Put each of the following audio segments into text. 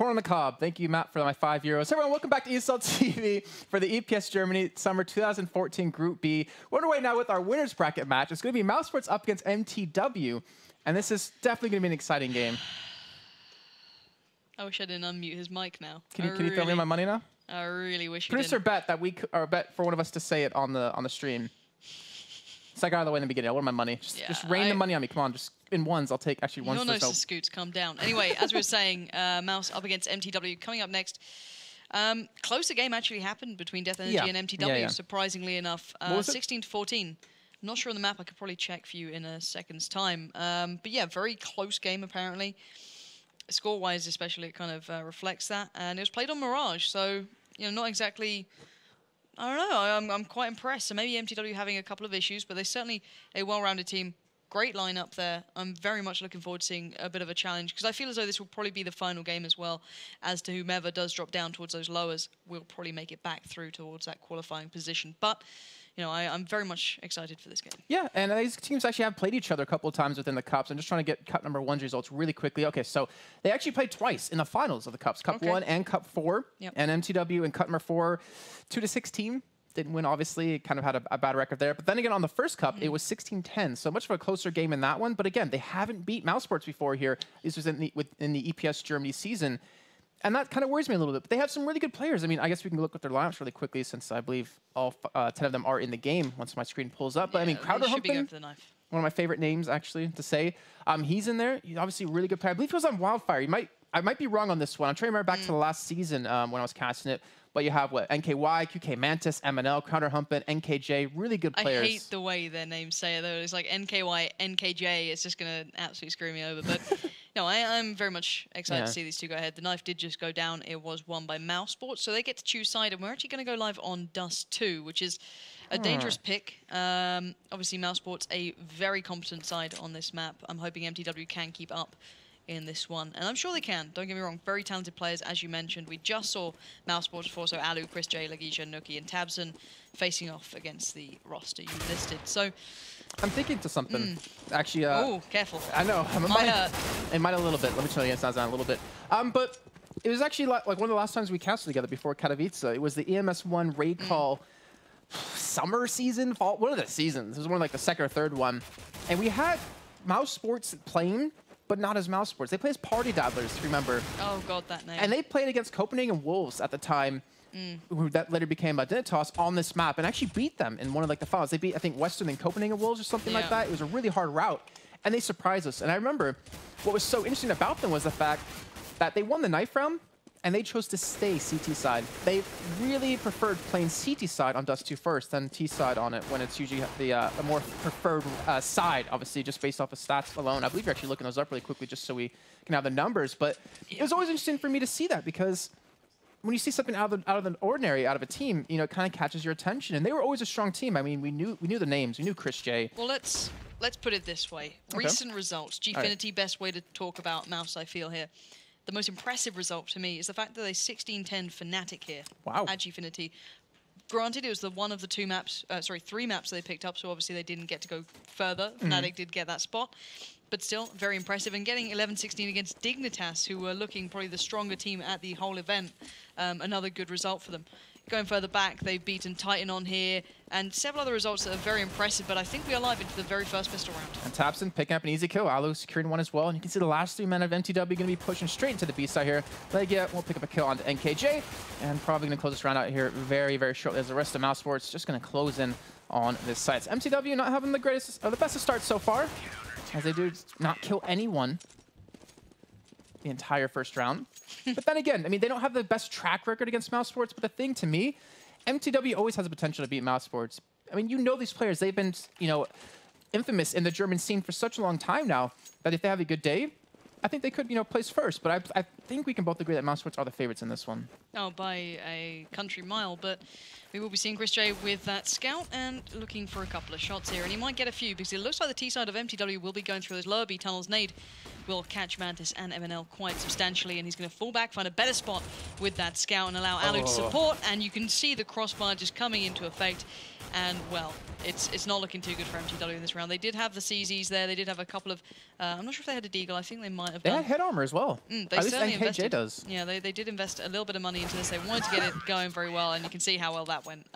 Corn on the cob. Thank you, Matt, for my €5. Everyone, welcome back to ESL TV for the EPS Germany Summer 2014 Group B. We're underway now with our winners bracket match. It's going to be mousesports up against MTW, and this is definitely going to be an exciting game. I wish I didn't unmute his mic now. Can you throw me my money now? I really wish you Producer didn't. bet that bet for one of us to say it on the stream. So I got out of the way in the beginning. I want my money. Just rain the money on me. Come on, just in ones. I'll take actually ones. You're no Scoots. Calm down. Anyway, as we were saying, Mouse up against MTW. Coming up next, closer game actually happened between Death Energy and MTW. Surprisingly enough, 16-14. I'm not sure on the map. I could probably check for you in a second's time. But yeah, very close game apparently. Score-wise, especially, it kind of reflects that. And it was played on Mirage, so not exactly. I don't know. I'm quite impressed. So maybe MTW having a couple of issues, but they're certainly a well-rounded team. Great lineup there. I'm very much looking forward to seeing a bit of a challenge because I feel as though this will probably be the final game as well. As to whomever does drop down towards those lowers, will probably make it back through towards that qualifying position. But I'm very much excited for this game. Yeah, and these teams actually have played each other a couple of times within the Cups. I'm just trying to get Cup number 1's results really quickly. Okay, so they actually played twice in the finals of the Cups, Cup 1 and Cup 4. And MTW in Cup number 4, 2-16. Didn't win, obviously. It kind of had a bad record there. But then again, on the first Cup, it was 16-10. So much of a closer game in that one. But again, they haven't beat mousesports before here. This was in the EPS Germany season. And that kind of worries me a little bit. But they have some really good players. I mean, I guess we can look at their lineups really quickly since I believe all 10 of them are in the game once my screen pulls up. But I mean, Crowder Humpin, one of my favorite names, actually, to say. He's in there. He's obviously a really good player. I believe he was on Wildfire. I might be wrong on this one. I'm trying to remember back to the last season when I was casting it. But you have, NKY, QK Mantis, MNL, Crowder Humpin, NKJ, really good players. I hate the way their names say it, though. It's like NKY, NKJ. It's just going to absolutely screw me over. But no, I'm very much excited to see these two go ahead. The knife did just go down. It was won by mousesports, so they get to choose side. And we're actually going to go live on Dust 2, which is a dangerous pick. Obviously, mousesports, a very competent side on this map. I'm hoping MTW can keep up in this one, and I'm sure they can. Don't get me wrong, very talented players, as you mentioned. We just saw mousesports before, so Alu, ChrisJ, Lagisha, Nookie, and Tabson facing off against the roster you listed. So I'm thinking to something. Actually, oh, careful. I know. It might a little bit. Let me tell you, it sounds down a little bit. But it was actually like one of the last times we casted together before Katowice. It was the EMS1 raid call summer season, fall, one of the seasons. It was one of like the second or third one, and we had mousesports playing, but not as mousesports. They play as Party Daddlers, remember? Oh god, that name. And they played against Copenhagen Wolves at the time, who that later became Dignitas on this map, and actually beat them in one of like the finals. They beat, I think, Western and Copenhagen Wolves or something like that. It was a really hard route, and they surprised us. And I remember what was so interesting about them was the fact that they won the knife round, and they chose to stay CT side. They really preferred playing CT side on Dust 2 first, then T side on it when it's usually the more preferred side, obviously, just based off of stats alone. I believe you're actually looking those up really quickly just so we can have the numbers. But it was always interesting for me to see that because when you see something out of the ordinary out of a team, it kind of catches your attention. And they were always a strong team. I mean, we knew the names. We knew ChrisJ. Well, let's put it this way. Recent results. Gfinity, best way to talk about Mouse, I feel, here. The most impressive result to me is the fact that they 16-10 Fnatic here at Gfinity. Granted, it was one of the three maps they picked up, so obviously they didn't get to go further. Fnatic did get that spot, but still very impressive. And getting 11-16 against Dignitas, who were looking probably the stronger team at the whole event, another good result for them. Going further back, they've beaten Titan on here, and several other results that are very impressive, but I think we are live into the very first pistol round. And Tabson picking up an easy kill. Alu securing one as well, and you can see the last 3 men of MTW going to be pushing straight into the B side here. Legia will pick up a kill onto NKJ, and probably going to close this round out here very, very shortly as the rest of mousesports just going to close in on this site. So MTW not having the greatest, or the best of starts so far, as they do not kill anyone the entire first round. But then again, I mean, they don't have the best track record against mousesports, but the thing to me, MTW always has the potential to beat mousesports. I mean, these players, they've been, infamous in the German scene for such a long time now that if they have a good day, I think they could, place first. But I think we can both agree that mousesports are the favorites in this one. Oh, by a country mile, but we will be seeing ChrisJ with that scout and looking for a couple of shots here. And he might get a few because it looks like the T side of MTW will be going through those lower B tunnels. Nade will catch Mantis and MNL quite substantially, and he's going to fall back, find a better spot with that scout and allow Alu to support. And you can see the crossfire just coming into effect. And, well, it's not looking too good for MTW in this round. They did have the CZs there. They did have a couple of... I'm not sure if they had a Deagle. I think they might have done. They had head armor as well. They At least certainly NKJ invested. does. Yeah, they did invest a little bit of money into this. They wanted to get it going very well, and you can see how well that went.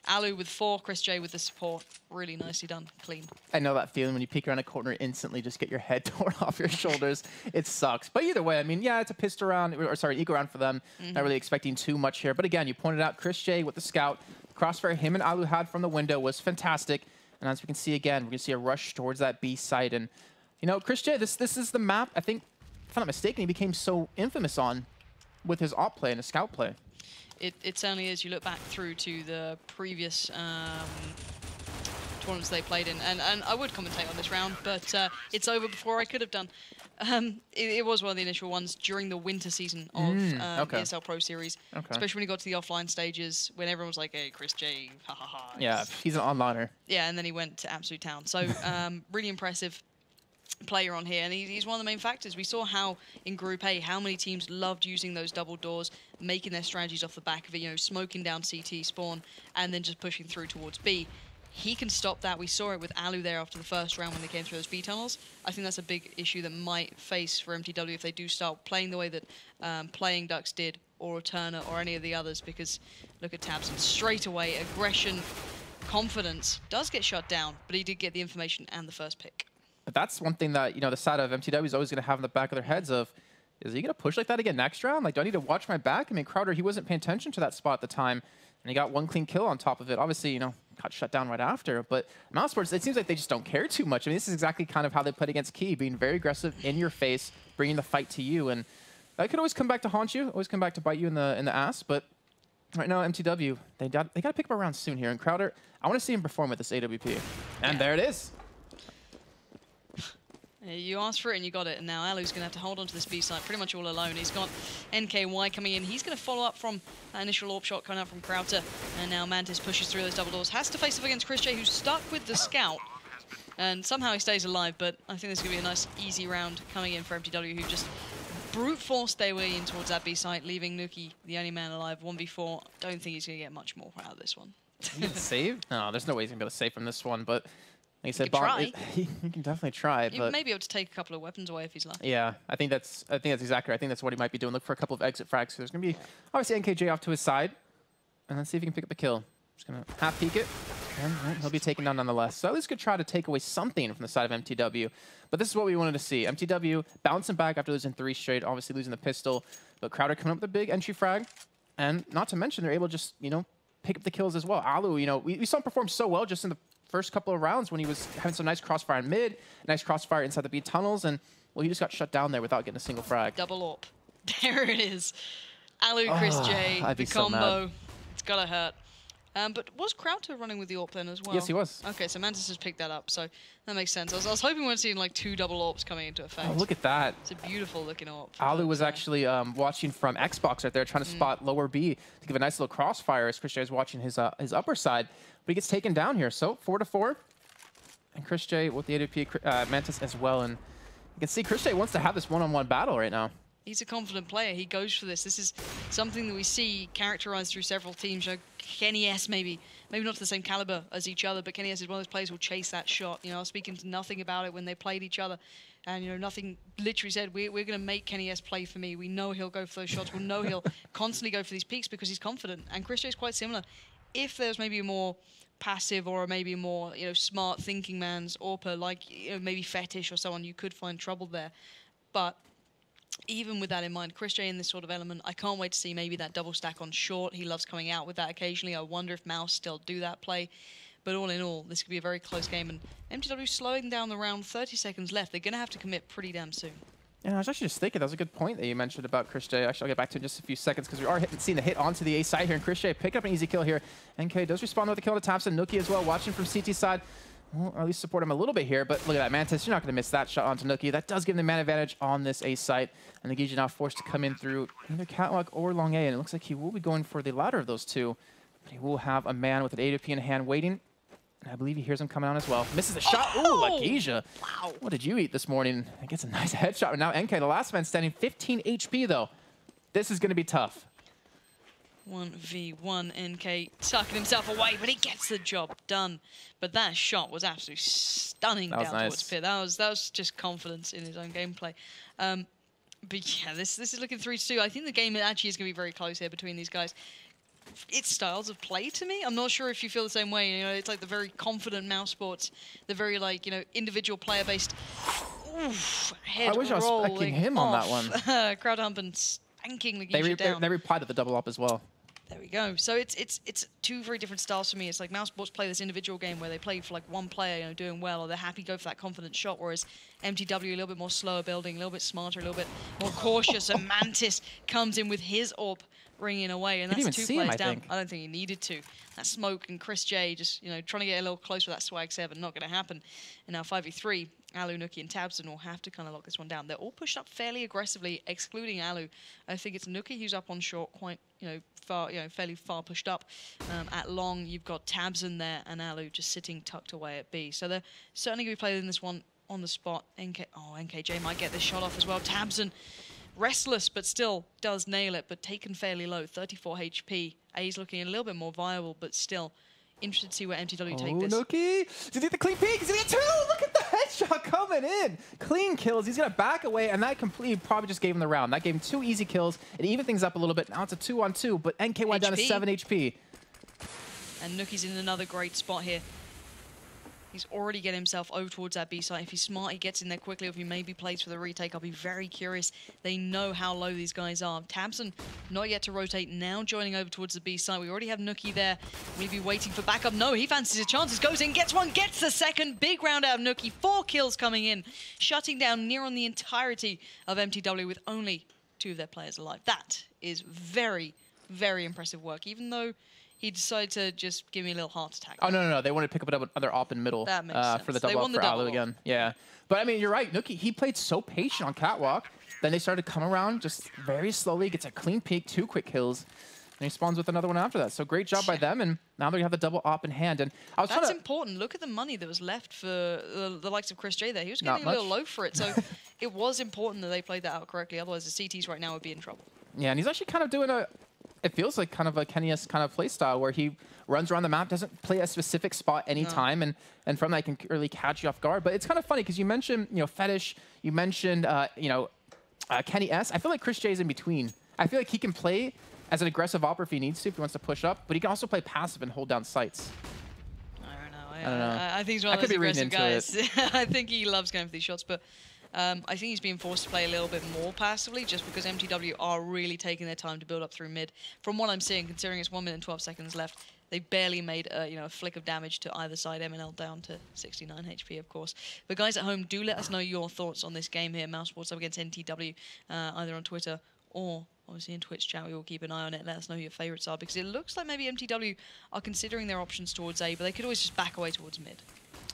Alu with 4, ChrisJ with the support. Really nicely done. Clean. I know that feeling when you peek around a corner, instantly just get your head torn off your shoulders. It sucks. But either way, I mean, yeah, it's a pistol round, or sorry, eco round for them. Not really expecting too much here. But again, you pointed out ChrisJ with the scout. Crossfire him and Alu had from the window was fantastic. And as we can see again, we're going to see a rush towards that B site. And, you know, ChrisJ, this is the map, I think, if I'm not mistaken, he became so infamous on with his op play and his scout play. It certainly is. You look back through to the previous tournaments they played in, and I would commentate on this round, but it's over before I could have done. It was one of the initial ones during the winter season of ESL Pro Series, especially when you got to the offline stages, when everyone was like, hey, ChrisJ, ha ha ha. Yeah, he's an onliner. Yeah, and then he went to absolute town. So really impressive player on here, and he's one of the main factors. We saw how in Group A, how many teams loved using those double doors, making their strategies off the back of it, you know, smoking down CT spawn, and then just pushing through towards B. He can stop that. We saw it with Alu there after the first round when they came through those B tunnels. I think that's a big issue that might face for MTW if they do start playing the way that Playing Ducks did, or Turner, or any of the others, because look at Tabson. Straight away, aggression, confidence, does get shut down, but he did get the information and the first pick. But that's one thing that, you know, the side of MTW is always going to have in the back of their heads of, is he going to push like that again next round? Like, do I need to watch my back? I mean, Crowder, he wasn't paying attention to that spot at the time, and he got one clean kill on top of it. Obviously, you know, got shut down right after. But mousesports, it seems like they just don't care too much. I mean, this is exactly kind of how they played against Key, being very aggressive in your face, bringing the fight to you. And that could always come back to haunt you, always come back to bite you in the ass. But right now, MTW, they got to pick up a round soon here. And Crowder, I want to see him perform with this AWP. And there it is. You asked for it and you got it, and now Alu's going to have to hold on to this B site pretty much all alone. He's got NKY coming in. He's going to follow up from that initial AWP shot coming out from Crowder, and now Mantis pushes through those double doors. Has to face off against ChrisJ, who's stuck with the scout, and somehow he stays alive, but I think this is going to be a nice, easy round coming in for MTW, who just brute forced their way in towards that B site, leaving Nuki, the only man alive, 1v4. Don't think he's going to get much more out of this one. He can save? No, there's no way he's going to be able to save from this one, but... Like I said, he can definitely try. He may be able to take a couple of weapons away if he's lucky. Yeah, I think that's exactly right. I think that's what he might be doing. Look for a couple of exit frags. So there's going to be obviously NKJ off to his side, and let's see if he can pick up the kill. Just going to half peek it, and he'll be taken down nonetheless. So at least could try to take away something from the side of MTW. But this is what we wanted to see. MTW bouncing back after losing 3 straight, obviously losing the pistol, but Crowder coming up with a big entry frag, and not to mention they're able to just, you know, pick up the kills as well. Alu, you know, we saw him perform so well just in the first couple of rounds when he was having some nice crossfire in mid, nice crossfire inside the B tunnels, and, well, he just got shut down there without getting a single frag. Double AWP. There it is. Alu, ChrisJ, the combo. So it's got to hurt. But was Crowder running with the AWP then as well? Yes, he was. Okay, so Mantis has picked that up, so that makes sense. I was hoping we weren't seeing like 2 double AWPs coming into effect. Oh, look at that. It's a beautiful looking AWP. Alu was actually watching from Xbox right there, trying to spot lower B to give a nice little crossfire as ChrisJ is watching his upper side. But he gets taken down here. So 4-4. And ChrisJ with the AWP, Mantis as well. And you can see ChrisJ wants to have this one-on-one battle right now. He's a confident player. He goes for this. This is something that we see characterized through several teams. You know, Kenny S maybe not to the same caliber as each other, but Kenny S is one of those players who will chase that shot. You know, I was speaking to Nothing about it when they played each other. And, you know, Nothing literally said, we're going to make Kenny S play for me. We know he'll go for those shots. We'll know he'll constantly go for these peaks because he's confident. And ChrisJ is quite similar. If there's maybe a more passive or maybe more, you know, smart thinking man's AWPer, like, you know, maybe Fetish or someone, you could find trouble there. But even with that in mind, ChrisJ in this sort of element, I can't wait to see maybe that double stack on short. He loves coming out with that occasionally. I wonder if Mouse still do that play. But all in all, this could be a very close game. And MTW slowing down the round, 30 seconds left. They're going to have to commit pretty damn soon. Yeah, I was actually just thinking, that was a good point that you mentioned about ChrisJ. Actually, I'll get back to it in just a few seconds because we are seeing the hit onto the A side here. And ChrisJ pick up an easy kill here. NK does respond with a kill to Thompson. Nuki as well, watching from CT side. Well, or at least support him a little bit here, but look at that, Mantis, you're not going to miss that shot onto Nuki. That does give him the man advantage on this A site, and the Gigi now forced to come in through either Catwalk or Long A, and it looks like he will be going for the latter of those two, but he will have a man with an AWP in hand waiting, and I believe he hears him coming on as well. Misses the shot. Ooh, Lakija. Wow. What did you eat this morning? He gets a nice headshot, and now NK, the last man standing, 15 HP though. This is going to be tough. 1v1, NK tucking himself away, but he gets the job done. But that shot was absolutely stunning down towards Pit. That was just confidence in his own gameplay. But yeah, this is looking 3-2. I think the game actually is going to be very close here between these guys. It's styles of play to me. I'm not sure if you feel the same way. You know, it's like the very confident mousesports, the very like, you know, individual player-based. Head I wish I was specking him on that one. Crowd humping, spanking the game down. They replied at the double up as well. There we go. So it's two very different styles for me. It's like mousesports play this individual game where they play for like one player, you know, doing well, or they're happy to go for that confident shot. Whereas MTW a little bit more slower building, a little bit smarter, a little bit more cautious. And Mantis comes in with his AWP ringing away, and that's 2 players down. I don't think he needed to. That Smoke and ChrisJ just, you know, trying to get a little closer with that Swag 7, not going to happen. And now 5v3, Alu, Nuki, and Tabson will have to kind of lock this one down. They're all pushed up fairly aggressively, excluding Alu. I think it's Nuki who's up on short, quite, you know, far, you know, fairly far pushed up. At long, you've got Tabson there, and Alu just sitting tucked away at B. So they're certainly going to be playing this one on the spot. NKJ might get this shot off as well. Tabson, restless, but still does nail it, but taken fairly low, 34 HP. A's looking a little bit more viable, but still interested to see where MTW take this. Nuki! Does he get the clean peek? He's gonna get 2! Look at the headshot coming in! Clean kills. He's gonna back away, and that completely probably just gave him the round. That gave him 2 easy kills. It evened things up a little bit. Now it's a 2-on-2, but NKY down to 7 HP. And Nuki's in another great spot here. He's already getting himself over towards that B site. If he's smart, he gets in there quickly. If he maybe plays for the retake, I'll be very curious. They know how low these guys are. Tabson, not yet to rotate, now joining over towards the B site. We already have Nuki there. Maybe waiting for backup. No, he fancies his chances. Goes in, gets one, gets the second. Big round out of Nuki. 4 kills coming in, shutting down near on the entirety of MTW with only 2 of their players alive. That is very, very impressive work, even though he decided to just give me a little heart attack. Oh, no. They wanted to pick up another op in middle for the double up for Alu again. Yeah. But, I mean, you're right. Nuki, he played so patient on Catwalk. Then they started to come around just very slowly, gets a clean peek, 2 quick kills. And he spawns with another one after that. So great job by them. And now they have the double op in hand. And That's important. Look at the money that was left for the likes of ChrisJ there. He was getting a little low for it. So it was important that they played that out correctly. Otherwise, the CTs right now would be in trouble. Yeah, and he's actually kind of doing it feels like kind of a Kenny-esque kind of play style where he runs around the map, doesn't play a specific spot anytime, and from that he can really catch you off guard. But it's kind of funny because you mentioned, you know, Fetish, you mentioned, you know, Kenny S. I feel like ChrisJ is in between. I feel like he can play as an aggressive op if he needs to, if he wants to push up, but he can also play passive and hold down sites. I don't know. I think he's one of those aggressive guys. I think he loves going for these shots, but I think he's being forced to play a little bit more passively just because MTW are really taking their time to build up through mid. From what I'm seeing, considering it's 1 minute and 12 seconds left, they barely made you know, a flick of damage to either side. MNL down to 69 HP, of course. But guys at home, do let us know your thoughts on this game here. mousesports up against MTW, either on Twitter or obviously in Twitch chat. We will keep an eye on it. Let us know who your favorites are, because it looks like maybe MTW are considering their options towards A, but they could always just back away towards mid.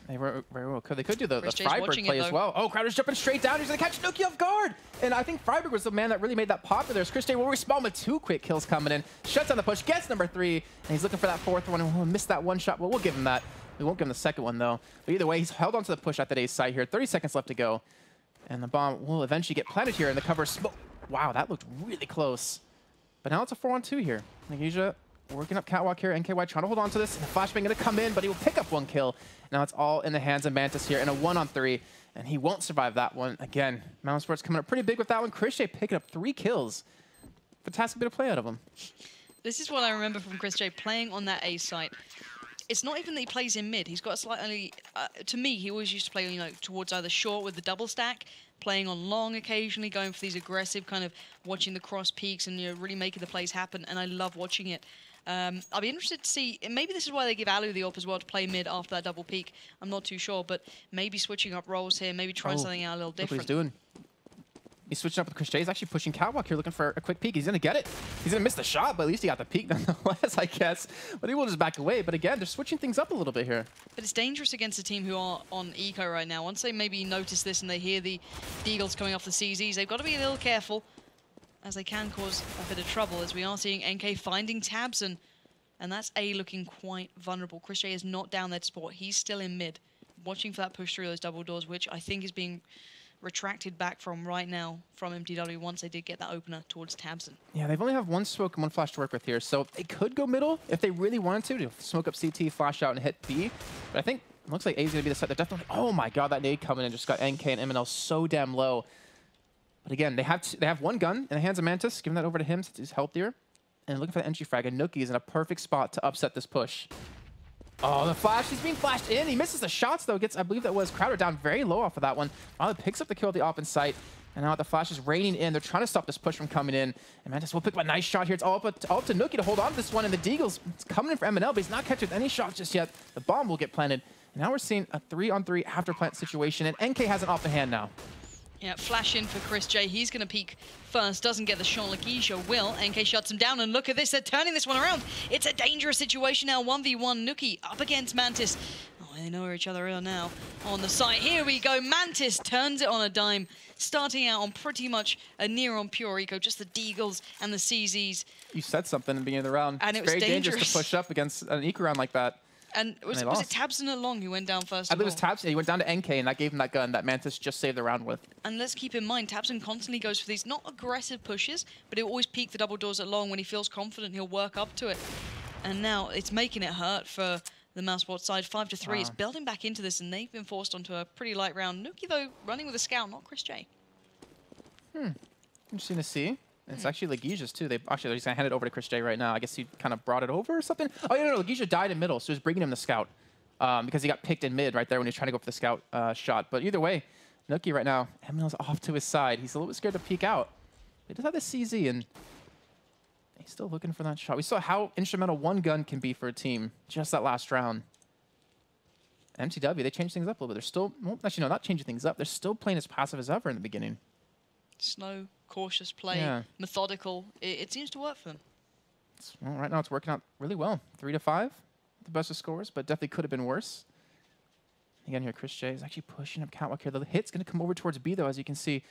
They very well could. They could do the Freiburg play as well. Oh, Crowder's jumping straight down. He's going to catch Nuki off guard. And I think Freiburg was the man that really made that popular. As ChrisJ will respawn with 2 quick kills coming in. Shuts down the push, gets number 3. And he's looking for that 4th one. And we'll miss that 1 shot. Well, we'll give him that. We won't give him the 2nd one, though. But either way, he's held onto the push at that A's side here. 30 seconds left to go. And the bomb will eventually get planted here in the cover. Wow, that looked really close. But now it's a 4-on-2 here. Nagisha working up Catwalk here. NKY trying to hold on to this. And the flashbang going to come in, but he will pick up 1 kill. Now it's all in the hands of Mantis here in a 1-on-3. And he won't survive that one. Again, mousesports coming up pretty big with that one. ChrisJ picking up 3 kills. Fantastic bit of play out of him. This is what I remember from ChrisJ playing on that A site. It's not even that he plays in mid. He's got a slightly, to me, he always used to play, you know, towards either short with the double stack, playing on long occasionally, going for these aggressive kind of watching the cross peaks and, you know, really making the plays happen. And I love watching it. I'll be interested to see, maybe this is why they give Alu the op as well to play mid after that double peak. I'm not too sure, but maybe switching up roles here, maybe trying something out a little different. Look what he's doing. He's switching up with ChrisJ. He's actually pushing Catwalk here, looking for a quick peek. He's going to get it. He's going to miss the shot, but at least he got the peek nonetheless, I guess. But he will just back away. But again, they're switching things up a little bit here. But it's dangerous against a team who are on eco right now. Once they maybe notice this and they hear the Eagles coming off the CZs, they've got to be a little careful, as they can cause a bit of trouble, as we are seeing NK finding Tabson. And that's A looking quite vulnerable. ChrisJ is not down there to support. He's still in mid, watching for that push through those double doors, which I think is being retracted back from right now from MTW once they did get that opener towards Tabson. Yeah, they've only have one smoke and one flash to work with here, so they could go middle if they really wanted to smoke up CT, flash out, and hit B. But I think it looks like A is going to be the set. They're definitely... Oh my god, that nade coming in just got NK and MNL so damn low. But again, they have one gun in the hands of Mantis, giving that over to him since he's healthier. And looking for the entry frag, and Nookie is in a perfect spot to upset this push. Oh, the flash. He's being flashed in. He misses the shots, though. Gets, I believe that was Crowder down very low off of that one. Violet picks up the kill at the op in sight. And now the flash is raining in. They're trying to stop this push from coming in. And Mantis will pick up a nice shot here. It's all up to Nookie to hold on to this one. And the Deagle's coming in for MNL, but he's not catching with any shots just yet. The bomb will get planted. And now we're seeing a 3-on-3 after plant situation. And NK has an off the hand now. Yeah, flash in for ChrisJ. He's going to peek first. Doesn't get the shot like EPS will. NK shuts him down, and look at this. They're turning this one around. It's a dangerous situation now. 1v1 Nookie up against Mantis. Oh, they know where each other are now. On the site, here we go. Mantis turns it on a dime, starting out on pretty much a near on pure eco, just the Deagles and the CZs. You said something in the beginning of the round. And it was very dangerous to push up against an eco round like that. And was it Tabson or Long who went down first? I believe it was Tabson. He went down to NK, and that gave him that gun that Mantis just saved the round with. And let's keep in mind, Tabson constantly goes for these not aggressive pushes, but he'll always peek the double doors at Long. When he feels confident, he'll work up to it. And now it's making it hurt for the mousesports side. 5-3. Wow. It's building back into this, and they've been forced onto a pretty light round. Nookie, though, running with a scout, not ChrisJ. Interesting to see. It's actually Legisia's too. They're just going to hand it over to ChrisJ right now. I guess he kind of brought it over or something. Oh, yeah, no, Legisia died in middle, so he was bringing him the scout. Because he got picked in mid right there when he was trying to go for the scout shot. But either way, Nookie right now, MNL's off to his side. He's a little bit scared to peek out. He does have the CZ, and he's still looking for that shot. We saw how instrumental one gun can be for a team just that last round. MTW, they changed things up a little bit. They're still, well, actually, no, not changing things up. They're still playing as passive as ever in the beginning. Slow, cautious play, methodical. It seems to work for them. Well, right now it's working out really well. 3-5. The best of scores, but definitely could have been worse. Again, here, ChrisJ is actually pushing up Catwalk here. The hit's going to come over towards B, though, as you can see.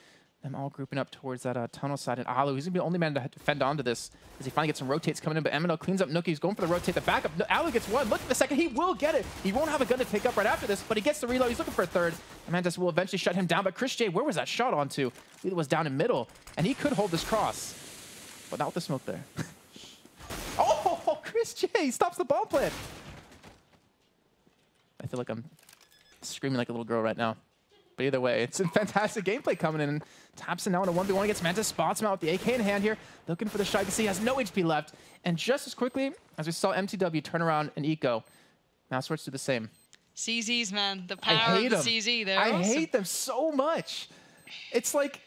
Them all grouping up towards that tunnel side. And Alu, he's going to be the only man to defend onto this as he finally gets some rotates coming in. But MNL cleans up Nookie. He's going for the rotate. The backup. Alu gets one. Look at the second. He will get it. He won't have a gun to pick up right after this, but he gets the reload. He's looking for a third. Mantis will eventually shut him down. But ChrisJ, where was that shot onto? I believe it was down in middle. And he could hold this cross. But not with the smoke there. Oh, ChrisJ stops the bomb plant. I feel like I'm screaming like a little girl right now. But either way, it's a fantastic gameplay coming in. And Tabson now in a 1v1 against Mantis. Spots him out with the AK in hand here. Looking for the shot. You can see he has no HP left. And just as quickly as we saw MTW turn around and eco, mousesports do the same. CZs, man. The power of the CZ. They're awesome. I hate them so much. It's like...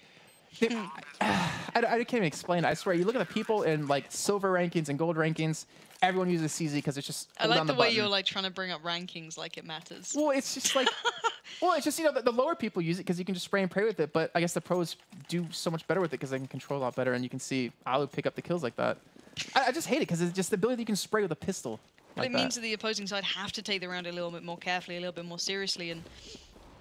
I can't even explain it. I swear, you look at the people in like silver rankings and gold rankings, everyone uses CZ because it's just I like the way you're like trying to bring up rankings like it matters. Well, it's just like, well, it's just, you know, the lower people use it because you can just spray and pray with it, but I guess the pros do so much better with it because they can control a lot better, and you can see Alu pick up the kills like that. I just hate it because it's just the ability you can spray with a pistol. But it means that the opposing side have to take the round a little bit more carefully, a little bit more seriously, and,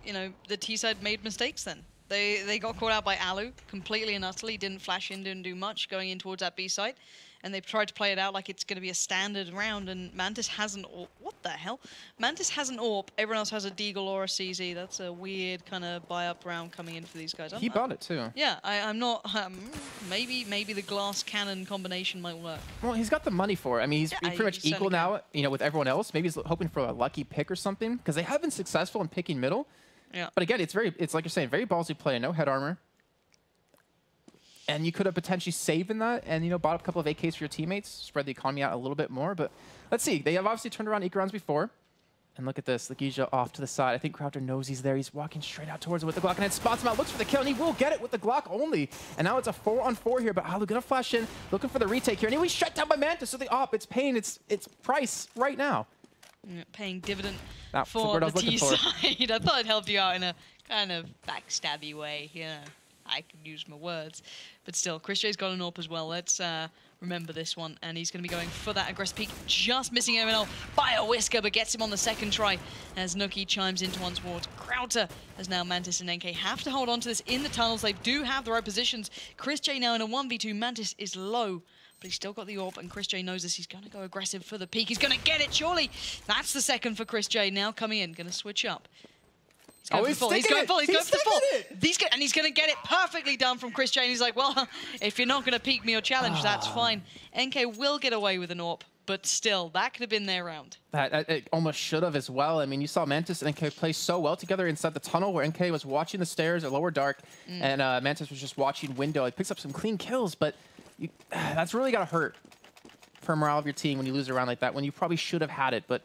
you know, the T side made mistakes then. They got caught out by Alu completely and utterly, didn't flash in, didn't do much going in towards that B site. And they've tried to play it out like it's going to be a standard round, and Mantis has an AWP. What the hell? Mantis has an AWP, everyone else has a Deagle or a CZ. That's a weird kind of buy-up round coming in for these guys. He bought it too. Yeah, I'm not... maybe the glass cannon combination might work. Well, he's got the money for it. I mean, he's pretty much equal now, you know, with everyone else. Maybe he's hoping for a lucky pick or something, because they have been successful in picking middle. Yeah. But again, it's like you're saying, very ballsy play. No head armor. And you could have potentially saved in that and, you know, bought up a couple of AKs for your teammates, spread the economy out a little bit more. But let's see. They have obviously turned around eco rounds before. And look at this. Legisia off to the side. I think Crowder knows he's there. He's walking straight out towards it with the Glock and then spots him out, looks for the kill, and he will get it with the Glock only. And now it's a 4-on-4 here, but Alu gonna flash in, looking for the retake here. And he was shut down by Mantis, so the op, it's paying its price right now. Paying dividend That's for the T side. I thought I'd help you out in a kind of backstabby way. Yeah, I can use my words. But still, ChrisJ's got an AWP as well. Let's remember this one. And he's going to be going for that aggressive peek. Just missing MNL by a whisker, but gets him on the second try as Nookie chimes into one towards Crowder. As now Mantis and NK have to hold on to this in the tunnels. They do have the right positions. ChrisJ now in a 1v2. Mantis is low, but he's still got the AWP, and ChrisJ knows this. He's going to go aggressive for the peak. He's going to get it, surely. That's the second for ChrisJ now coming in. Going to switch up. He's going for the full. He's going for the full. And he's going to get it perfectly done from ChrisJ. And he's like, well, if you're not going to peek me or challenge, that's fine. NK will get away with an AWP, but still, that could have been their round. It almost should have as well. I mean, you saw Mantis and NK play so well together inside the tunnel where NK was watching the stairs at lower dark, and Mantis was just watching window. He picks up some clean kills, but that's really got to hurt for morale of your team when you lose a round like that, when you probably should have had it. But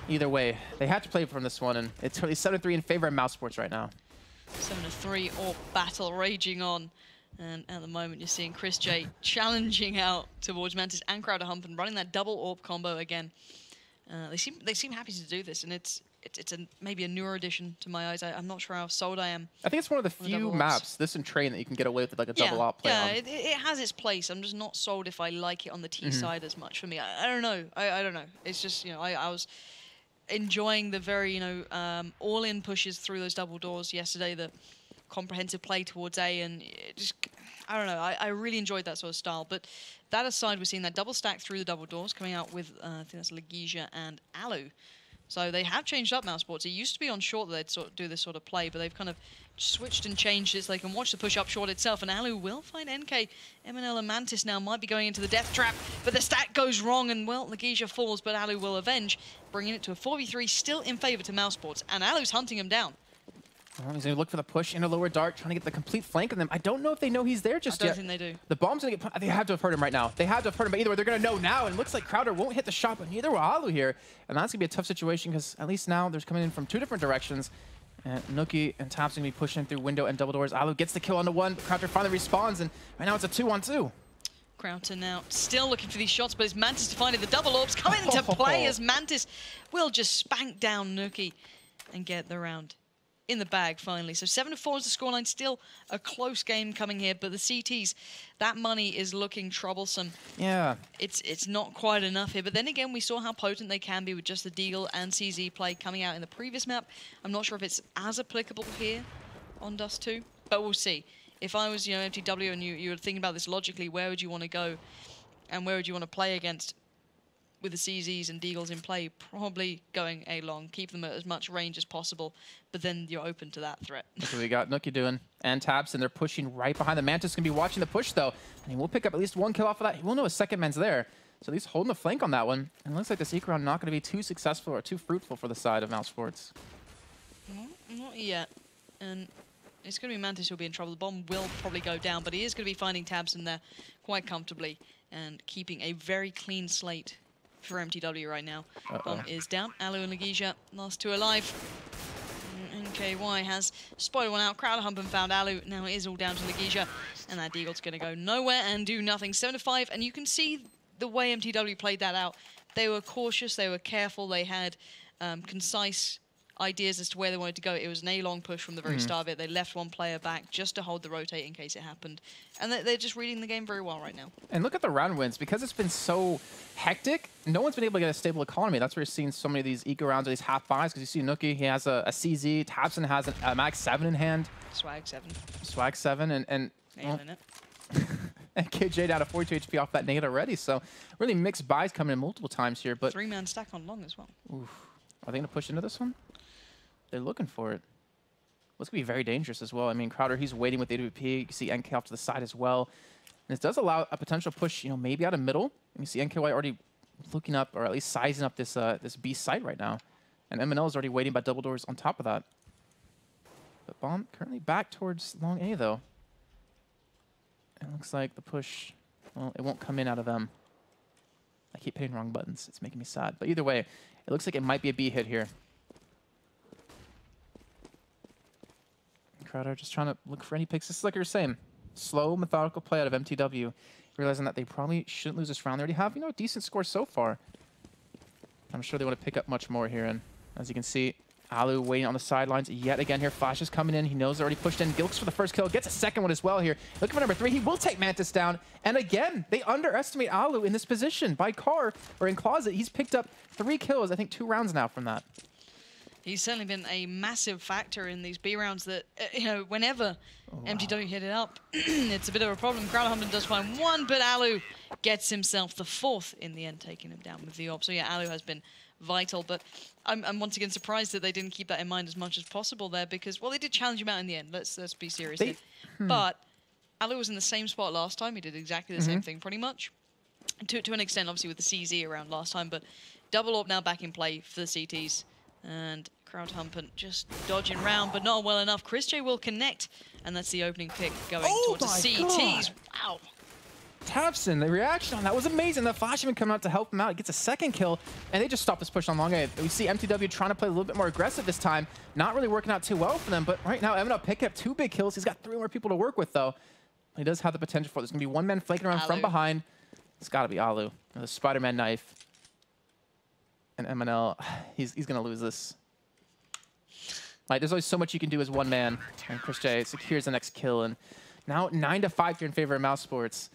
either way, they had to play from this one, and it's 7-3 in favor of mousesports right now. 7-3 AWP battle raging on. And at the moment, you're seeing ChrisJ challenging out towards Mantis and Crowder Hump and running that double AWP combo again. They seem happy to do this, and it's maybe a newer addition to my eyes. I'm not sure how sold I am. I think it's one of the few maps, this and Train, that you can get away with like a double AWP play on. Yeah, it has its place. I'm just not sold if I like it on the T side as much. For me, I don't know. I don't know. It's just, you know, I was enjoying the very, you know, all-in pushes through those double doors yesterday. The comprehensive play towards A, and it just, I don't know, I really enjoyed that sort of style. But that aside, we're seeing that double stack through the double doors coming out with I think that's Legija and Alu. So they have changed up mousesports. It used to be on short that they'd sort of do this sort of play, but they've kind of switched and changed it so they can watch the push up short itself. And Alu will find NK. MNL and Mantis now might be going into the death trap, but the stack goes wrong, and well, Legija falls, but Alu will avenge, bringing it to a 4v3, still in favor to mousesports. And Alu's hunting him down. He's going to look for the push in a lower dark, trying to get the complete flank on them. I don't know if they know he's there just yet. I don't think they do. The bomb's going to get... They have to have heard him right now. They have to have heard him, but either way, they're going to know now. And it looks like Crowder won't hit the shot, but neither will Alu here. And that's going to be a tough situation, because at least now they're coming in from two different directions. And Nookie and Tap's going to be pushing through window and double doors. Alu gets the kill on the one, but Crowder finally respawns, and right now it's a 2-on-2. Crowder now still looking for these shots, but it's Mantis to find it. The double AWPs come into play as Mantis will just spank down Nookie and get the round in the bag finally. So 7-4 is the scoreline. Still a close game coming here, but the CTs, that money is looking troublesome. Yeah. It's not quite enough here, but then again, we saw how potent they can be with just the Deagle and CZ play coming out in the previous map. I'm not sure if it's as applicable here on Dust 2, but we'll see. If I was, you know, MTW and you were thinking about this logically, where would you want to go and where would you want to play against? With the CZs and Deagles in play, probably going A-long, keep them at as much range as possible, but then you're open to that threat. That's what we got Nookie doing, and Tabs, and they're pushing right behind the Mantis. Going to be watching the push, though, and he will pick up at least one kill off of that. He will know his second man's there, so he's holding the flank on that one. And it looks like this Eco round not going to be too successful or too fruitful for the side of mousesports. Not yet, and it's going to be Mantis who'll be in trouble. The bomb will probably go down, but he is going to be finding Tabs in there quite comfortably and keeping a very clean slate for MTW right now. Bomb is down. Alu and Legija, last two alive. NKY has spotted one out. Crowder Hump and found Alu. Now it is all down to Legija, and that Deagle's going to go nowhere and do nothing. 7-5, and you can see the way MTW played that out. They were cautious, they were careful, they had concise ideas as to where they wanted to go. It was an A-long push from the very start of it. They left one player back just to hold the rotate in case it happened. And they're just reading the game very well right now. And look at the round wins. Because it's been so hectic, no one's been able to get a stable economy. That's where you're seeing so many of these eco rounds or these half buys, because you see Nookie, he has a CZ, Tabson has a Max 7 in hand. Swag 7. Swag 7, and well, and KJ down to 42 HP off that nade already. So really mixed buys coming in multiple times here. But 3-man stack on long as well. Oof. Are they going to push into this one? They're looking for it. Well, it's going to be very dangerous as well. I mean, Crowder, he's waiting with AWP. You can see NK off to the side as well. And this does allow a potential push, you know, maybe out of middle. And you see NKY already looking up, or at least sizing up this this B site right now. And MNL is already waiting by double doors on top of that. But bomb currently back towards long A, though. It looks like the push, well, it won't come in out of them. I keep hitting wrong buttons. It's making me sad. But either way, it looks like it might be a B hit here. Crowder just trying to look for any picks. This is like you were saying, slow, methodical play out of MTW, realizing that they probably shouldn't lose this round. They already have, you know, a decent score so far. I'm sure they want to pick up much more here. And as you can see, Alu waiting on the sidelines yet again here. Flash is coming in. He knows they're already pushed in. Gilks for the first kill. Gets a second one as well here. Looking for number 3. He will take Mantis down. And again, they underestimate Alu in this position. By car, or in closet, he's picked up 3 kills, I think 2 rounds now from that. He's certainly been a massive factor in these B rounds that, you know, whenever MTW hit it up, it's a bit of a problem. Crowder Hump does find one, but Alu gets himself the 4th in the end, taking him down with the AWP. So yeah, Alu has been vital, but I'm once again surprised that they didn't keep that in mind as much as possible there, because, well, they did challenge him out in the end. Let's be serious here. But Alu was in the same spot last time. He did exactly the same thing, pretty much. To an extent, obviously, with the CZ around last time, but double AWP now back in play for the CTs. And Krauthampen just dodging around, but not well enough. ChrisJ will connect, and that's the opening pick going towards the CTs. God. Wow. tabseN, the reaction on that was amazing. The Flashman coming out to help him out. He gets a 2nd kill, and they just stop this push on long A. We see MTW trying to play a little bit more aggressive this time. Not really working out too well for them, but right now, MTW picking up 2 big kills. He's got 3 more people to work with, though. He does have the potential for it. There's going to be 1 man flanking around from behind. It's got to be Alu. The Spider-Man knife. And MNL, he's going to lose this. Like, there's always so much you can do as 1 man. And ChrisJ secures the next kill. And now 9-5 here in favor of mousesports.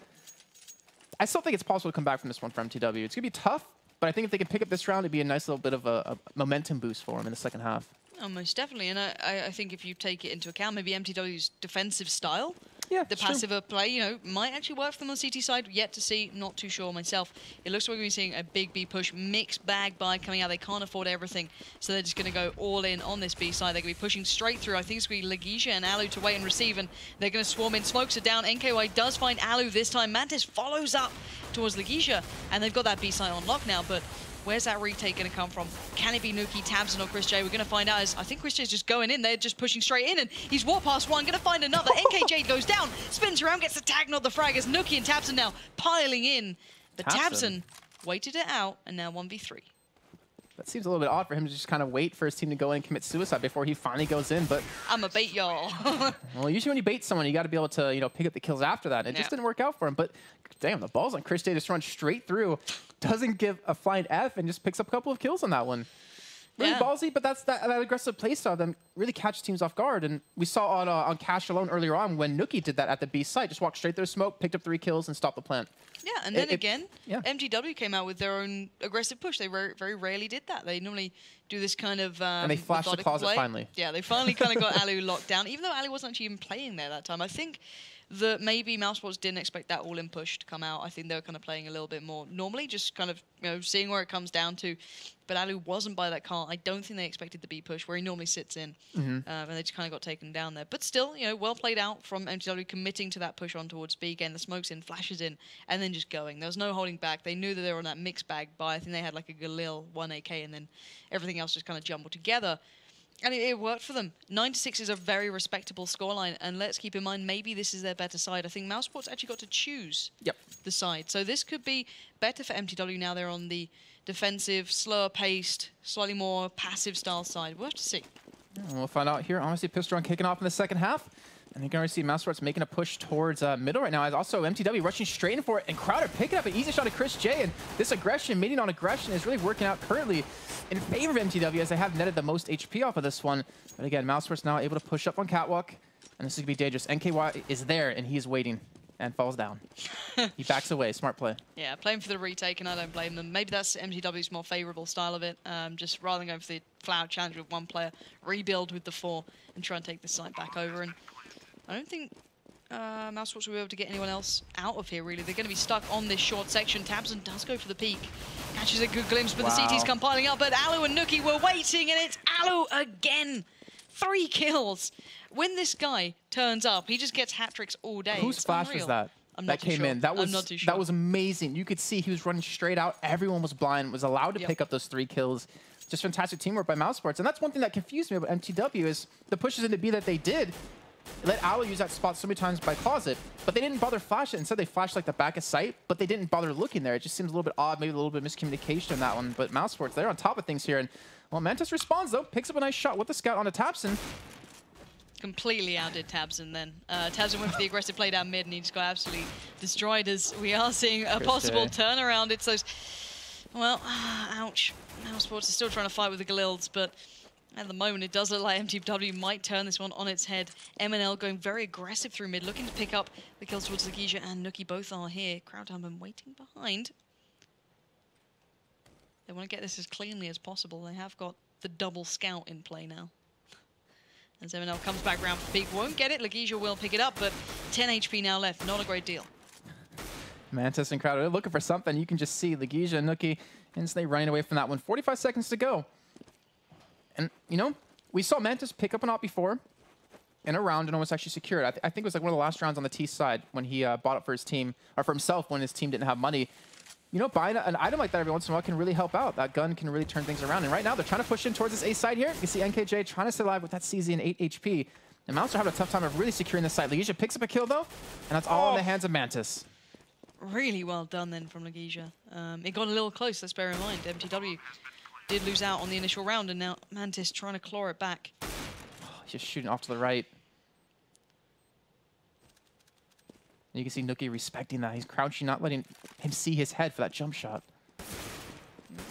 I still think it's possible to come back from this one for MTW. It's going to be tough, but I think if they can pick up this round, it'd be a nice little bit of a momentum boost for them in the second half. Oh, most definitely. And I think if you take it into account, maybe MTW's defensive style, the passive play, you know, might actually work for them on the CT side. Yet to see, not too sure myself. It looks like we're seeing a big B push, mixed bag buy coming out. They can't afford everything, so they're just going to go all in on this B side. They're going to be pushing straight through. I think it's going to be Legisha and Alu to wait and receive, and they're going to swarm in. Smokes are down. NKY does find Alu this time. Mantis follows up towards Legisha, and they've got that B side on lock now, but where's that retake going to come from? Can it be Nuki, tabseN, or ChrisJ? We're going to find out. As I think ChrisJ is just going in. They're just pushing straight in, and he's walked past one. Going to find another. NKJ goes down, spins around, gets the tag, not the frag, as Nuki and tabseN now piling in. But tabseN waited it out, and now 1v3. That seems a little bit odd for him to just kind of wait for his team to go in and commit suicide before he finally goes in, but... I'm a bait, y'all. Well, usually when you bait someone, you got to be able to, you know, pick up the kills after that. It just didn't work out for him, but damn, the ball's on ChrisJ, just runs straight through, doesn't give a flying F, and just picks up a couple of kills on that one. Really ballsy, but that's that aggressive playstyle that really catches teams off guard. And we saw on Cash alone earlier on when Nuki did that at the B site, just walked straight through smoke, picked up 3 kills, and stopped the plant. Yeah, and then again, MTW came out with their own aggressive push. They very rarely did that. They normally do this kind of and they flashed the closet finally. Yeah, they finally kind of got Alu locked down, even though Alu wasn't actually even playing there that time. I think that maybe mousesports didn't expect that all-in push to come out. I think they were kind of playing a little bit more normally, just kind of, you know, seeing where it comes down to. But Alu wasn't by that car. I don't think they expected the B push where he normally sits in, and they just kind of got taken down there. But still, you know, well played out from MTW, committing to that push on towards B. Again, the smokes in, flashes in, and then just going. There was no holding back. They knew that they were on that mixed bag buy. I think they had like a Galil, 1 AK, and then everything else just kind of jumbled together. And it worked for them. 9-6 is a very respectable scoreline, and let's keep in mind, maybe this is their better side. I think mousesports actually got to choose the side. So this could be better for MTW now. They're on the defensive, slower-paced, slightly more passive style side. We'll have to see. And we'll find out here. Honestly, Pistol kicking off in the second half. And you can already see mousesports making a push towards middle right now. As also MTW rushing straight in for it, and Crowder picking up an easy shot at ChrisJ. And this aggression, meeting on aggression, is really working out currently in favor of MTW, as they have netted the most HP off of this one. But again, mousesports now able to push up on Catwalk, and this is going to be dangerous. NKY is there, and he's waiting, and falls down. He backs away. Smart play. Yeah, playing for the retake, and I don't blame them. Maybe that's MTW's more favorable style of it. Just rather than going for the flat challenge with 1 player, rebuild with the 4, and try and take this side back over. And I don't think mousesports will be able to get anyone else out of here, really. They're going to be stuck on this short section. tabseN does go for the peak. Catches a good glimpse, but the CT's come piling up. But Alu and Nuki were waiting, and it's Alu again. 3 kills. When this guy turns up, he just gets hat tricks all day. Whose flash was that? That came in. That was, that was amazing. You could see he was running straight out. Everyone was blind, was allowed to pick up those 3 kills. Just fantastic teamwork by mousesports. And that's one thing that confused me about MTW is the pushes into B that they did. Let Alu use that spot so many times by closet, but they didn't bother flashing it. Instead, they flashed like the back of sight, but they didn't bother looking there. It just seems a little bit odd, maybe a little bit of miscommunication in that one. But mousesports, they're on top of things here. And well, Mantis responds though, picks up a nice shot with the scout onto tabseN. Completely outdid tabseN then. tabseN went for the aggressive play down mid, and he just got absolutely destroyed. As we are seeing a possible turnaround. It's those, well, ouch. mousesports is still trying to fight with the Galils, but at the moment, it does look like MTW might turn this one on its head. MNL going very aggressive through mid, looking to pick up the kills towards Legisha and Nuki. Both are here. Krauthampen waiting behind. They want to get this as cleanly as possible. They have got the double scout in play now. As MNL comes back round for peak, won't get it. Legisha will pick it up, but 10 HP now left. Not a great deal. Mantis and Crowder looking for something. You can just see Legija and Nookie instantly running away from that one. 45 seconds to go. And, you know, we saw Mantis pick up an op before in a round and almost actually secured. I think it was like one of the last rounds on the T side when he bought it for his team, or for himself when his team didn't have money. You know, buying an item like that every once in a while can really help out. That gun can really turn things around. And right now, they're trying to push in towards this A side here. You can see NKJ trying to stay alive with that CZ and 8 HP. And Mouse are having a tough time of really securing this side. Legija picks up a kill, though, and that's all in the hands of Mantis. Really well done then from Legija. It got a little close, let's bear in mind. MTW did lose out on the initial round, and now Mantis trying to claw it back. Just shooting off to the right. And you can see Nookie respecting that. He's crouching, not letting him see his head for that jump shot.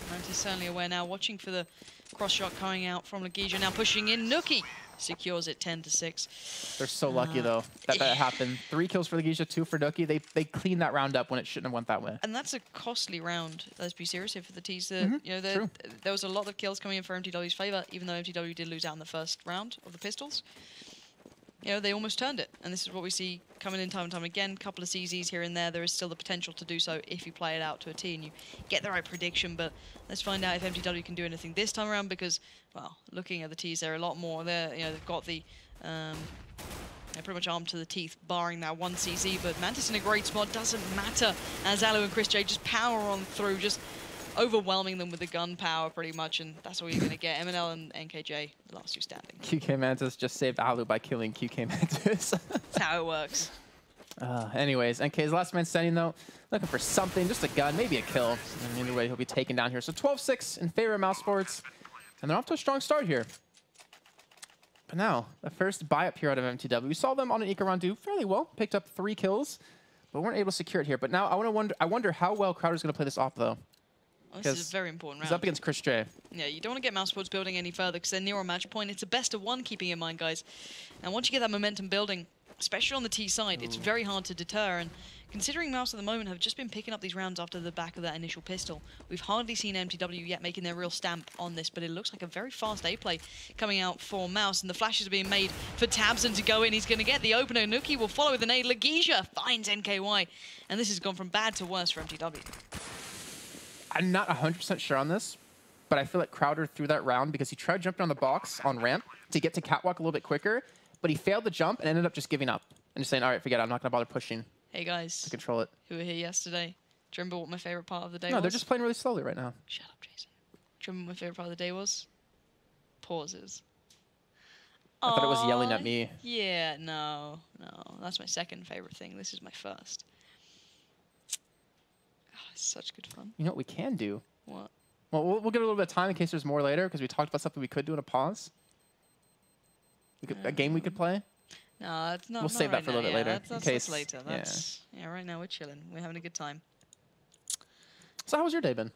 Mantis certainly aware now, watching for the cross shot coming out from Legija. Now pushing in, Nookie secures it 10-6. They're so lucky, though, that happened. 3 kills for Legija, 2 for Nookie. They cleaned that round up when it shouldn't have went that way. And that's a costly round, let's be serious here for the T's. You know, there was a lot of kills coming in for MTW's favor, even though MTW did lose out in the first round of the pistols. You know, they almost turned it. And this is what we see coming in time and time again. A couple of CZs here and there. There is still the potential to do so if you play it out to a T and you get the right prediction. But let's find out if MTW can do anything this time around, because, well, looking at the Ts, they're a lot more. They're, you know, they've got the, they're pretty much armed to the teeth, barring that one CZ. But Mantis in a great spot, doesn't matter, as Alu and ChrisJ just power on through, just overwhelming them with the gun power pretty much, and that's all you're going to get. MNL and NKJ, the last two standing. QK Mantis just saved Alu by killing QK Mantis. That's how it works. Anyways, NK's last man standing, though, looking for something, just a gun, maybe a kill. And either way, he'll be taken down here. So 12-6 in favor of mousesports, and they're off to a strong start here. But now, the first buy-up here out of MTW. We saw them on an Eco round do fairly well, picked up 3 kills, but weren't able to secure it here. But now I wonder how well Crowder's going to play this off, though. This is a very important round. He's up against ChrisJ. Yeah, you don't want to get mousesports building any further because they're near a match point. It's a best of 1, keeping in mind, guys. And once you get that momentum building, especially on the T side, it's very hard to deter. And considering Mouse at the moment have just been picking up these rounds after the back of that initial pistol, we've hardly seen MTW yet making their real stamp on this, but it looks like a very fast A play coming out for Mouse, and the flashes are being made for Tabson to go in. He's going to get the opener. Nookie will follow with an nade. Legija finds NKY, and this has gone from bad to worse for MTW. I'm not 100% sure on this, but I feel like Crowder threw that round because he tried jumping on the box on ramp to get to catwalk a little bit quicker, but he failed the jump and ended up just giving up and just saying, all right, forget it, I'm not going to bother pushing. Hey, guys. To control it. Who were here yesterday? Do you remember what my favorite part of the day was? No, they're just playing really slowly right now. Shut up, Jason. Do you remember what my favorite part of the day was? Pauses. I thought it was yelling at me. Yeah, no. That's my second favorite thing. This is my first. Such good fun. You know what we can do? What? Well, we'll give it a little bit of time in case there's more later, because we talked about something we could do in a pause. A game we could play. No, it's not. We'll save that for a little bit later. That's later. Yeah, right now we're chilling. We're having a good time. So how's your day been?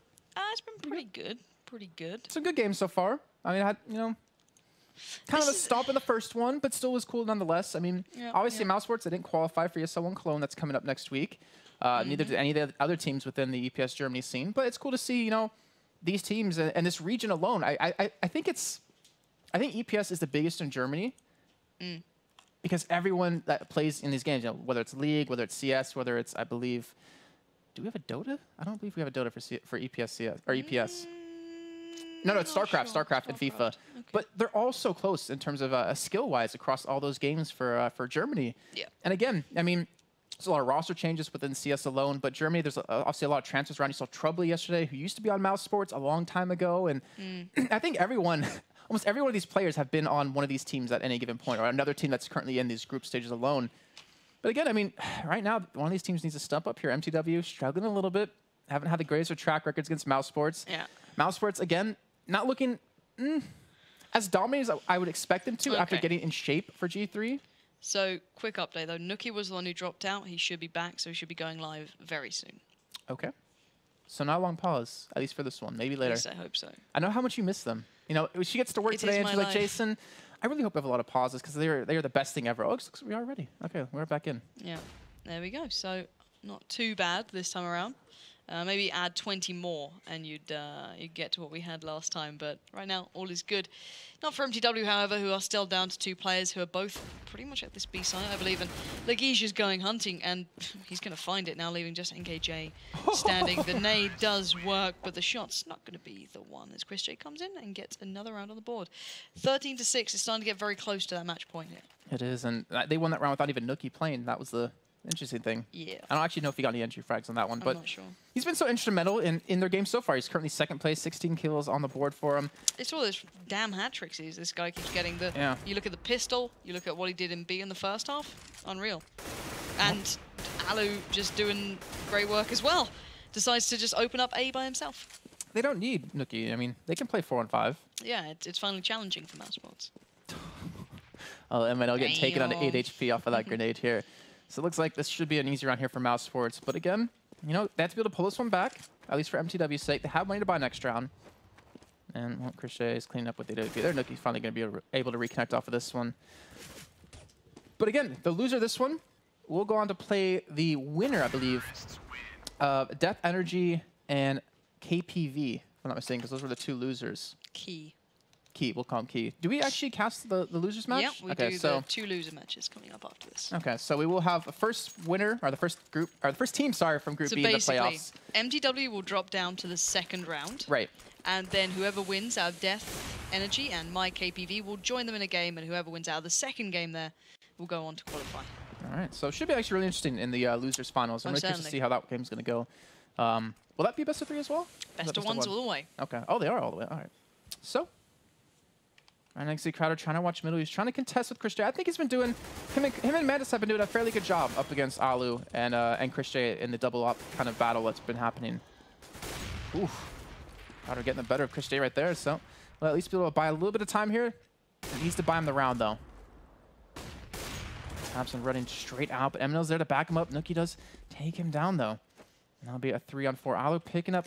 It's been pretty good. Pretty good. Some good games so far. I mean, I had, you know, kind of a stomp in the first one, but still was cool nonetheless. I mean, obviously mousesports, they didn't qualify for ESL1 Cologne. That's coming up next week. Neither did any of the other teams within the EPS Germany scene. But it's cool to see, you know, these teams and this region alone. I think EPS is the biggest in Germany because everyone that plays in these games, you know, whether it's League, whether it's CS, whether it's, I believe, do we have a Dota? I don't believe we have a Dota for EPS CS or EPS. No, it's StarCraft, sure. StarCraft and FIFA. Okay. But they're all so close in terms of skill-wise across all those games for Germany. Yeah. And again, I mean, there's a lot of roster changes within CS alone, but Germany, there's obviously a lot of transfers around. You saw Trouble yesterday, who used to be on mousesports a long time ago. And I think almost every one of these players have been on one of these teams at any given point, or another team that's currently in these group stages alone. But again, I mean, right now, one of these teams needs to stump up here. MTW struggling a little bit. Haven't had the greatest of track records against mousesports. Yeah. Mousesports, again, not looking as dominant as I would expect them to after getting in shape for G3. So, quick update though. Nookie was the one who dropped out. He should be back, so he should be going live very soon. Okay. So not a long pause, at least for this one. Maybe later. At least I hope so. I know how much you miss them. You know, she gets to work today and she's like, Jason, I really hope we have a lot of pauses because they're the best thing ever. Oh, looks like we are ready. Okay, we're back in. Yeah, there we go. So not too bad this time around. Maybe add 20 more and you'd get to what we had last time. But right now, all is good. Not for MTW, however, who are still down to 2 players who are both pretty much at this B site, I believe. And ChrisJ going hunting, and he's going to find it now, leaving just NKJ standing. The nade does work, but the shot's not going to be the one as ChrisJ comes in and gets another round on the board. 13-6. It's starting to get very close to that match point here. It is, and they won that round without even Nookie playing. That was the interesting thing. Yeah. I don't actually know if he got any entry frags on that one, but I'm not sure. He's been so instrumental in their game so far. He's currently 2nd place, 16 kills on the board for him. It's all those damn hat tricks this guy keeps getting. You look at the pistol, you look at what he did in B in the first half, unreal. And Alu just doing great work as well. Decides to just open up A by himself. They don't need Nookie. I mean, they can play 4-on-5. Yeah, it's finally challenging for mousesports. Oh, MNL getting taken on to 8 HP off of that grenade here. So it looks like this should be an easy round here for mousesports. But again, you know, they have to be able to pull this one back, at least for MTW's sake. They have money to buy next round. And well, ChrisJ is cleaning up what they did. Their Nookie's finally going to be able to reconnect off of this one. But again, the loser of this one will go on to play the winner, I believe, Death Energy and KPV, if I'm not mistaken, because those were the 2 losers. Key. We'll call him Key. Do we actually cast the losers match? Yeah, we do the 2 loser matches coming up after this. Okay, so we will have a first winner, or the first team, sorry, from Group B in the playoffs. MTW will drop down to the 2nd round. Right. And then whoever wins out of Death Energy and my KPV will join them in a game, and whoever wins out of the 2nd game there will go on to qualify. All right, so it should be actually really interesting in the losers finals. I'm really curious to see how that game's going to go. Will that be best of 3 as well? Best of 1s all the way. Okay. Oh, they are all the way. All right. So. And I see Crowder trying to watch middle. He's trying to contest with ChrisJ. I think he's been doing, him and Mantis have been doing a fairly good job up against Alu and ChrisJ in the double up kind of battle that's been happening. Oof. Crowder getting the better of ChrisJ right there. So, well, at least be able to buy a little bit of time here. He needs to buy him the round, though. Thompson running straight out, but MNL's there to back him up. Nookie does take him down, though. And that'll be a 3-on-4. Alu picking up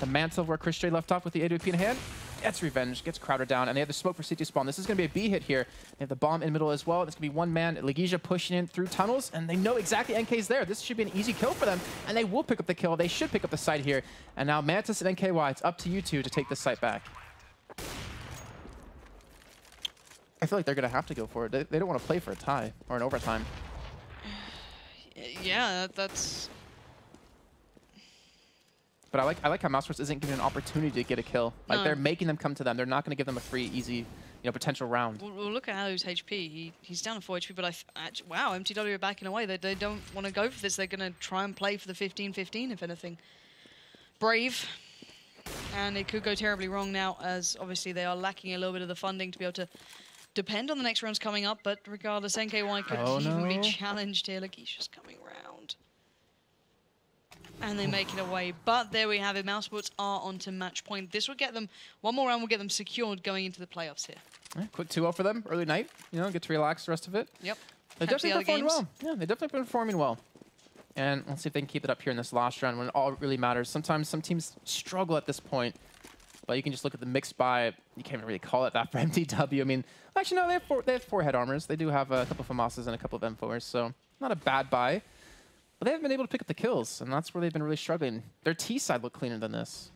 the mantle where ChrisJ left off with the AWP in hand. Gets revenge, gets Crowder down, and they have the smoke for CT spawn. This is going to be a B hit here. They have the bomb in the middle as well. It's going to be one man, ChrisJ pushing in through tunnels, and they know exactly NK's there. This should be an easy kill for them, and they will pick up the kill. They should pick up the site here. And now Mantis and NKY, it's up to you two to take this site back. I feel like they're going to have to go for it. They don't want to play for a tie or an overtime. Yeah, that's... But I like how mousesports isn't giving an opportunity to get a kill. Like, they're making them come to them. They're not going to give them a free, easy, potential round. Well, look at Alu's HP. He's down to 4 HP, but wow, MTW are backing away. They don't want to go for this. They're going to try and play for the 15-15, if anything. Brave. And it could go terribly wrong now, as obviously they are lacking a little bit of the funding to be able to depend on the next rounds coming up. But regardless, NKY could even be challenged here. Like, he's just coming around. And they make it away. But there we have it. mousesports are on to match point. This will get them, one more round will get them secured going into the playoffs here. Yeah, quick 2-0 for them. Early night. Get to relax the rest of it. Yep. They're definitely performing well. Yeah, they've definitely been performing well. And let's see if they can keep it up here in this last round when it all really matters. Sometimes some teams struggle at this point. But you can just look at the mixed buy. You can't really call it that for MTW. I mean, actually, no, they have 4 head armors. They do have a couple of FAMASas and a couple of M4s. So not a bad buy. But they haven't been able to pick up the kills, and that's where they've been really struggling. Their T side look cleaner than this.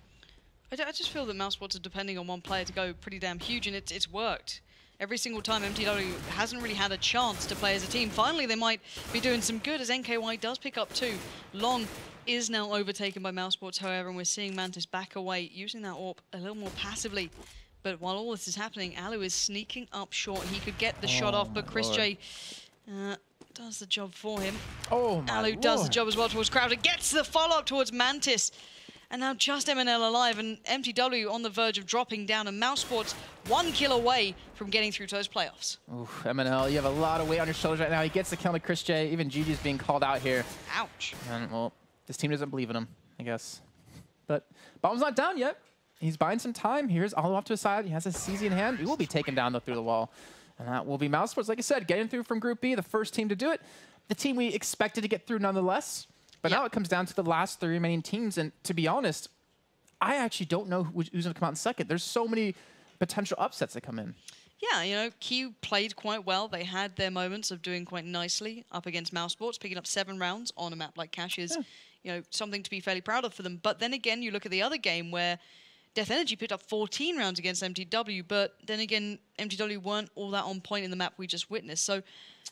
I just feel that mousesports are depending on one player to go pretty damn huge, and it's worked. Every single time MTW hasn't really had a chance to play as a team. Finally, they might be doing some good as NKY does pick up 2. Long is now overtaken by mousesports, however, and we're seeing Mantis back away, using that AWP a little more passively. But while all this is happening, Alu is sneaking up short. He could get the shot off, but ChrisJ does the job for him. Oh my Alu does the job as well towards Crowder, gets the follow-up towards Mantis. And now just MNL alive, and MTW on the verge of dropping down, and mousesports 1 kill away from getting through to those playoffs. Oof, MNL, you have a lot of weight on your shoulders right now. He gets the kill to ChrisJ. Even GG's being called out here. Ouch. And, well, this team doesn't believe in him, I guess. But bomb's not down yet. He's buying some time. Here's all off to his side. He has a CZ in hand. He will be taken down, though, through the wall. And that will be mousesports, like I said, getting through from Group B, the first team to do it. The team we expected to get through nonetheless. But now it comes down to the last 3 remaining teams. And to be honest, I actually don't know who's going to come out in second. There's so many potential upsets that come in. Yeah, Q played quite well. They had their moments of doing quite nicely up against mousesports, picking up 7 rounds on a map like Cash is you know, something to be fairly proud of for them. But then again, you look at the other game where Death Energy picked up 14 rounds against MTW, but then again, MTW weren't all that on point in the map we just witnessed. So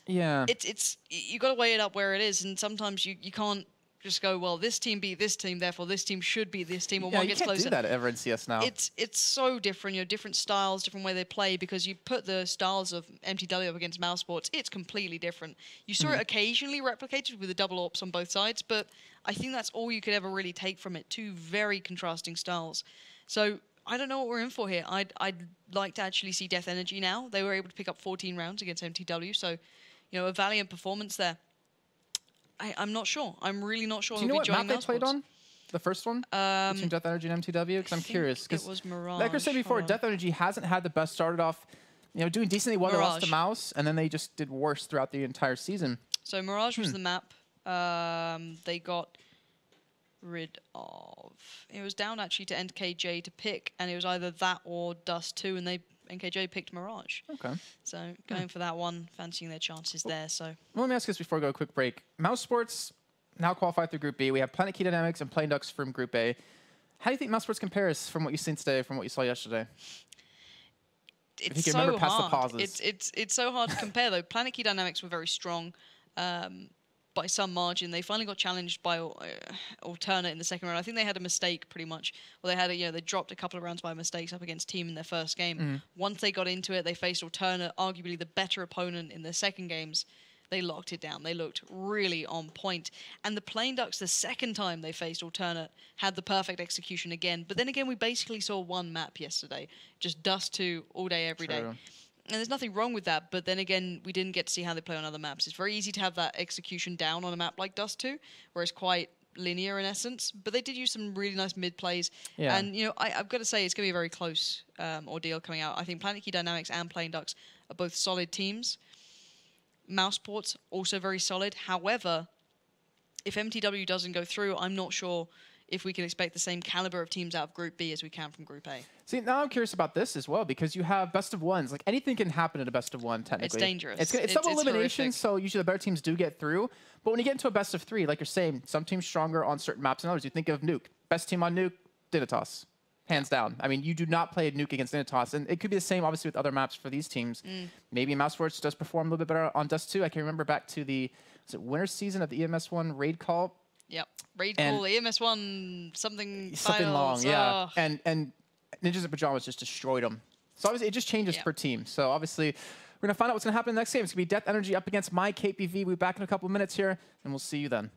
yeah, it's you got to weigh it up where it is, and sometimes you can't just go, well, this team beat this team, therefore this team should beat this team, or one gets closer. You can't do that ever in CS now. It's so different, you know, different styles, different way they play, because you put the styles of MTW up against mousesports, it's completely different. You saw it occasionally replicated with the double ops on both sides, but I think that's all you could ever really take from it. Two very contrasting styles. So I don't know what we're in for here. I'd like to actually see Death Energy now. They were able to pick up 14 rounds against MTW, so, you know, a valiant performance there. I'm not sure. I'm really not sure. Do you know what map they played on? The first one? Between Death Energy and MTW? Because I'm curious. It was Mirage. Like I said before, Death Energy hasn't had the best. Started off, you know, doing decently well. They lost to Mouse, and then they just did worse throughout the entire season. So Mirage was the map. They got rid of. It was down actually to NKJ to pick, and it was either that or Dust 2, and NKJ picked Mirage. Okay. So going for that one, fancying their chances there. So well, let me ask this before we go a quick break. mousesports now qualified through Group B. We have Planet Key Dynamics and Plain Ducks from Group A. How do you think mousesports compares from what you've seen today, from what you saw yesterday? It's so hard. It's so hard to compare though. Planet Key Dynamics were very strong. By some margin, they finally got challenged by Alternate in the second round. I think they had a mistake pretty much. Well, they had they dropped a couple of rounds by mistakes up against Team in their first game. Once they got into it, they faced Alternate, arguably the better opponent in their second games. They locked it down. They looked really on point. And the Plain Ducks, the second time they faced Alternate, had the perfect execution again. But then again, we basically saw one map yesterday, just Dust 2 all day, every day. And there's nothing wrong with that, but then again, we didn't get to see how they play on other maps. It's very easy to have that execution down on a map like Dust 2, where it's quite linear in essence, but they did use some really nice mid plays. Yeah. And, you know, I've got to say, it's going to be a very close ordeal coming out. I think Planet Key Dynamics and Plain Ducks are both solid teams. mousesports, also very solid. However, if MTW doesn't go through, I'm not sure if we can expect the same caliber of teams out of Group B as we can from Group A. See, now I'm curious about this as well, because you have best of ones. Like, anything can happen in a best of one, technically. It's dangerous. It's double elimination, so usually the better teams do get through. But when you get into a best of three, like you're saying, some teams stronger on certain maps than others. You think of Nuke. Best team on Nuke, Dignitas. Hands down. I mean, you do not play Nuke against Dignitas. And it could be the same, obviously, with other maps for these teams. Maybe mousesports does perform a little bit better on Dust 2. I can remember back to the winter season of the EMS1 raid call. Yep. Raid call, EMS1, something long, yeah. And Ninjas in Pajamas just destroyed them. So obviously, it just changes per team. So obviously, we're going to find out what's going to happen in the next game. It's going to be Death Energy up against my KPV. We'll be back in a couple of minutes here, and we'll see you then.